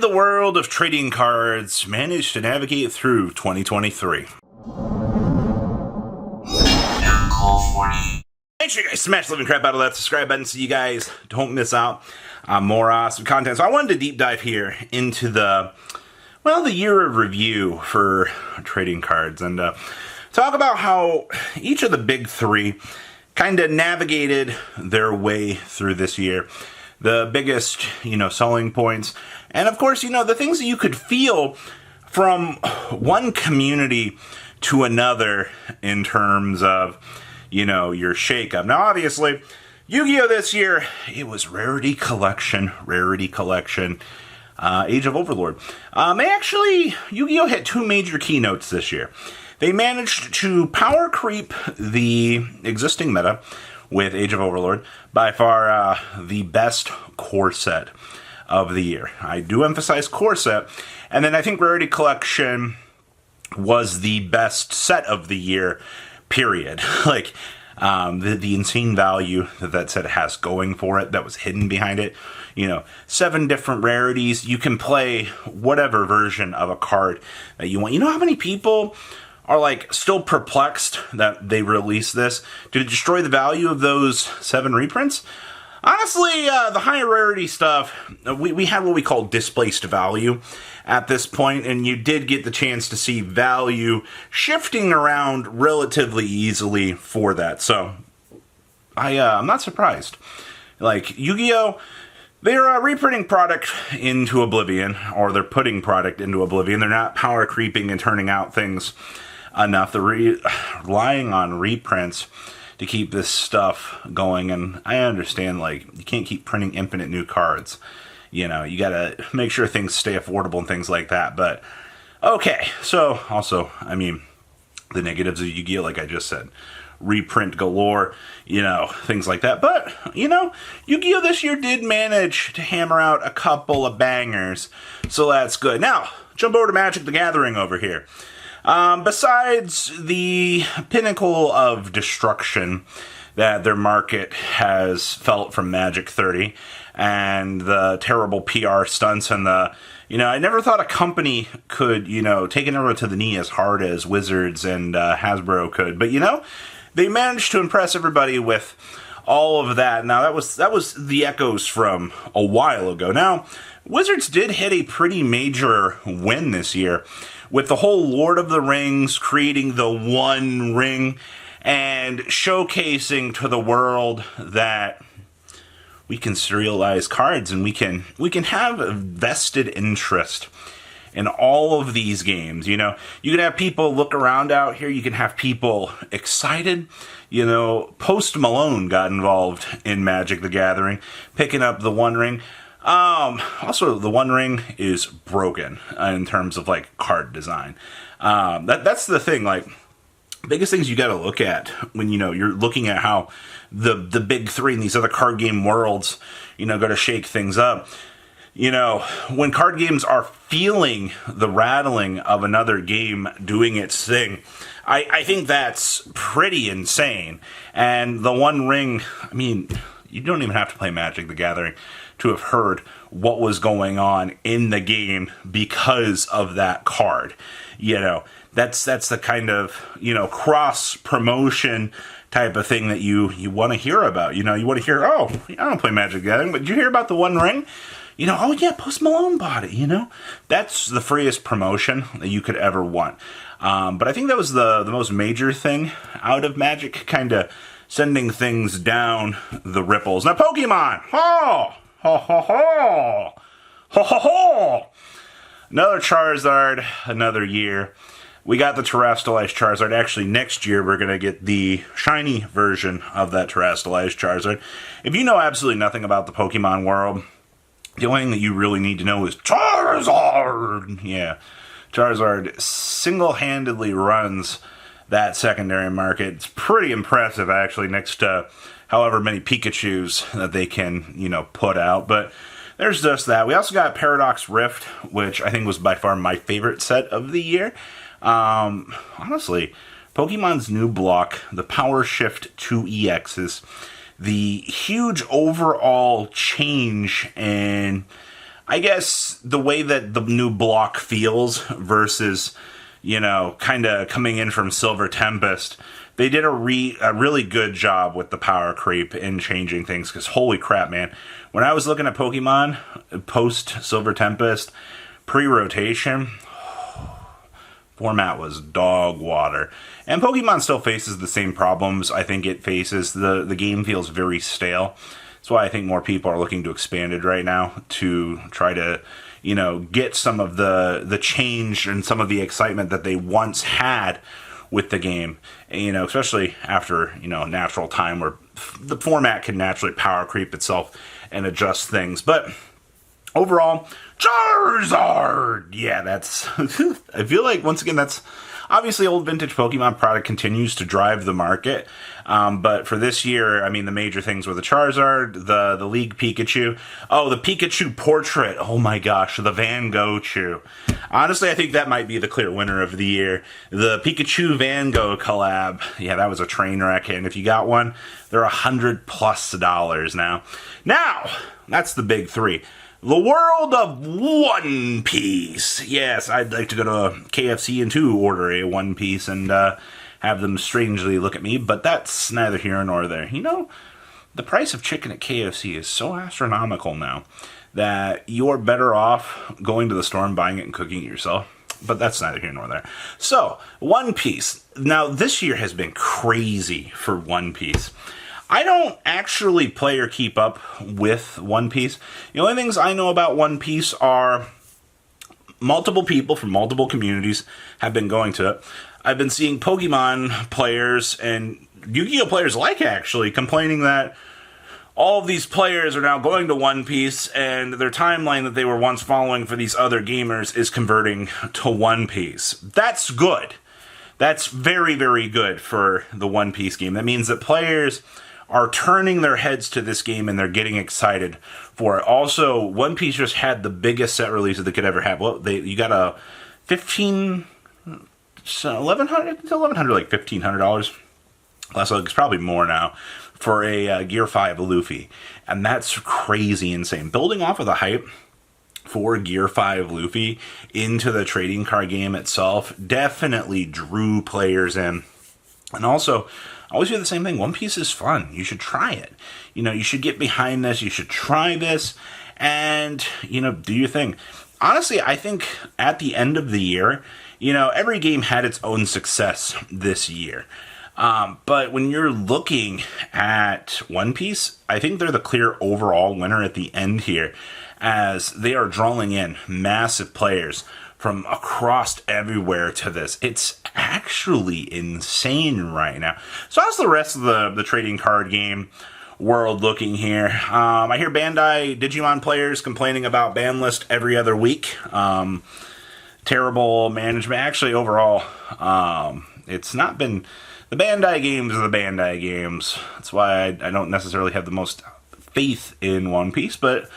the world of trading cards managed to navigate through 2023? Make sure you guys smash the living crap out of that subscribe button so you guys don't miss out on more awesome content. So I wanted to deep dive here into the year of review for trading cards and talk about how each of the big three kind of navigated their way through this year. The biggest, selling points. And of course, the things that you could feel from one community to another in terms of, your shakeup. Now, obviously, Yu-Gi-Oh! This year, it was Rarity Collection, Age of Overlord. Yu-Gi-Oh! Hit two major keynotes this year. They managed to power creep the existing meta with Age of Overlord, by far the best core set of the year. I do emphasize core set, and then I think Rarity Collection was the best set of the year, period. The insane value that set has going for it, that was hidden behind it. 7 different rarities. You can play whatever version of a card that you want. You know how many people are still perplexed that they released this? Did it destroy the value of those 7 reprints? Honestly, the higher rarity stuff, we had what we call displaced value at this point, and you did get the chance to see value shifting around relatively easily for that. So I'm not surprised. Yu-Gi-Oh! They're reprinting product into oblivion, or they're putting product into oblivion. They're not power creeping and turning out things enough. They're relying on reprints to keep this stuff going, and I understand, you can't keep printing infinite new cards. You gotta make sure things stay affordable and things like that, but okay. So, also, the negatives of Yu-Gi-Oh! Like I just said, reprint galore, things like that, but, Yu-Gi-Oh! This year did manage to hammer out a couple of bangers, so that's good. Now, jump over to Magic the Gathering over here. Besides the pinnacle of destruction that their market has felt from Magic 30 and the terrible PR stunts and I never thought a company could, take an arrow to the knee as hard as Wizards and Hasbro could. But, they managed to impress everybody with all of that. Now, that was the echoes from a while ago. Now, Wizards did hit a pretty major win this year with the whole Lord of the Rings, creating the One Ring, and showcasing to the world that we can serialize cards and we can have a vested interest in all of these games. You can have people look around out here. You can have people excited. Post Malone got involved in Magic the Gathering, picking up the One Ring. Also, the One Ring is broken in terms of card design. That's the thing. Biggest things you got to look at when you're looking at how the big three in these other card game worlds go to shake things up. When card games are feeling the rattling of another game doing its thing, I think that's pretty insane. And the One Ring, you don't even have to play Magic the Gathering to have heard what was going on in the game because of that card. That's the kind of, cross promotion type of thing that you want to hear about. You want to hear, oh, I don't play Magic the Gathering, but did you hear about the One Ring? Oh yeah, Post Malone bought it, That's the freest promotion that you could ever want. But I think that was the most major thing out of Magic, kind of sending things down the ripples. Now, Pokemon! Ho! Ho ho ho! Ho ho ho! Another Charizard, another year. We got the Terrestrialized Charizard. Actually, next year we're going to get the shiny version of that Terrestrialized Charizard. If you know absolutely nothing about the Pokemon world, the only thing that you really need to know is Charizard! Yeah, Charizard single-handedly runs that secondary market. It's pretty impressive, actually, next to however many Pikachus that they can, put out. But there's just that. We also got Paradox Rift, which I think was by far my favorite set of the year. Honestly, Pokemon's new block, the Power Shift 2 EXs, the huge overall change in I guess the way that the new block feels versus, kind of coming in from Silver Tempest, they did a really good job with the power creep in changing things, because holy crap, man. When I was looking at Pokemon post Silver Tempest, pre-rotation, format was dog water. And Pokemon still faces the same problems I think it faces. The game feels very stale. That's why I think more people are looking to expand it right now to try to, get some of the change and some of the excitement that they once had with the game. Especially after, natural time where the format can naturally power creep itself and adjust things. But overall, Charizard! Yeah, that's... I feel like, once again, that's... Obviously, old vintage Pokemon product continues to drive the market. But for this year, I mean, the major things were the Charizard, the League Pikachu. Oh, the Pikachu portrait. Oh my gosh, the Van Gogh Chew. Honestly, I think that might be the clear winner of the year. The Pikachu Van Gogh collab. Yeah, that was a train wreck. And if you got one, they're $100+ now. Now, that's the big three. The world of One Piece. Yes, I'd like to go to KFC and order a One Piece and have them strangely look at me, but that's neither here nor there. The price of chicken at KFC is so astronomical now that you're better off going to the store and buying it and cooking it yourself. But that's neither here nor there. So, One Piece. Now, this year has been crazy for One Piece. I don't actually play or keep up with One Piece. The only things I know about One Piece are multiple people from multiple communities have been going to it. I've been seeing Pokemon players and Yu-Gi-Oh players actually complaining that all of these players are now going to One Piece and their timeline that they were once following for these other gamers is converting to One Piece. That's good. That's very, very good for the One Piece game. That means that players are turning their heads to this game and they're getting excited for it. Also, One Piece just had the biggest set release that they could ever have. Well, you got a $1,100, like $1,500. Last look, it's probably more now for a Gear 5 Luffy. And that's crazy insane. Building off of the hype for Gear 5 Luffy into the trading card game itself definitely drew players in. And also, I always do the same thing. One Piece is fun. You should try it. You should get behind this. You should try this and, do your thing. Honestly, I think at the end of the year, every game had its own success this year. But when you're looking at One Piece, I think they're the clear overall winner at the end here, as they are drawing in massive players from across everywhere to this. It's actually insane right now. So how's the rest of the trading card game world looking here? I hear Bandai Digimon players complaining about ban list every other week. Terrible management. Actually, overall, it's not been... The Bandai games are the Bandai games. That's why I don't necessarily have the most faith in One Piece, but...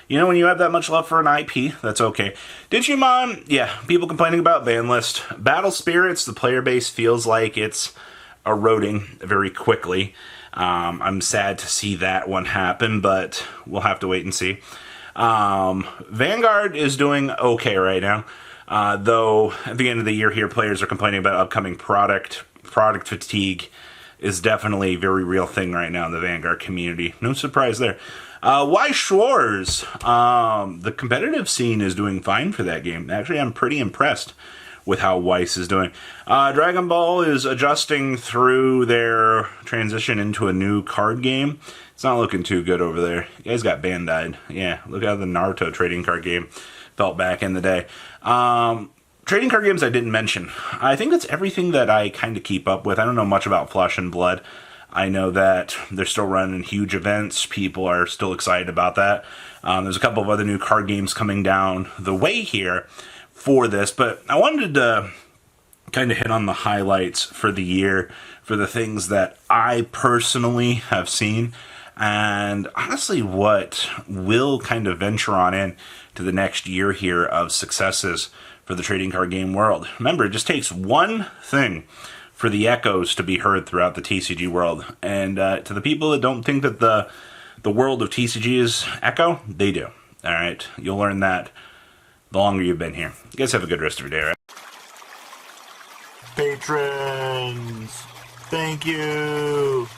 when you have that much love for an IP, that's okay. Digimon, yeah, people complaining about ban list. Battle Spirits, the player base feels like it's eroding very quickly. I'm sad to see that one happen, but we'll have to wait and see. Vanguard is doing okay right now. Though, at the end of the year here, players are complaining about upcoming product fatigue is definitely a very real thing right now in the Vanguard community. No surprise there. Why Schwarz? The competitive scene is doing fine for that game. Actually, I'm pretty impressed with how Weiss is doing. Dragon Ball is adjusting through their transition into a new card game. It's not looking too good over there. You guys got Bandai. Yeah, look how the Naruto trading card game felt back in the day. Trading card games I didn't mention. I think that's everything that I kind of keep up with. I don't know much about Flesh and Blood. I know that they're still running huge events. People are still excited about that. There's a couple of other new card games coming down the way here for this, but I wanted to kind of hit on the highlights for the year, for the things that I personally have seen, and honestly what will kind of venture on in to the next year here of successes for the trading card game world. Remember, it just takes one thing for the echoes to be heard throughout the TCG world. And to the people that don't think that the world of TCG is echo, they do. All right, you'll learn that the longer you've been here. You guys have a good rest of your day, all right? Patrons, thank you.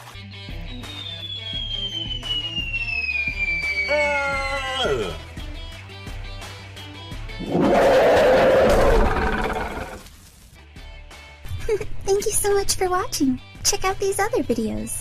Thank you so much for watching. Check out these other videos.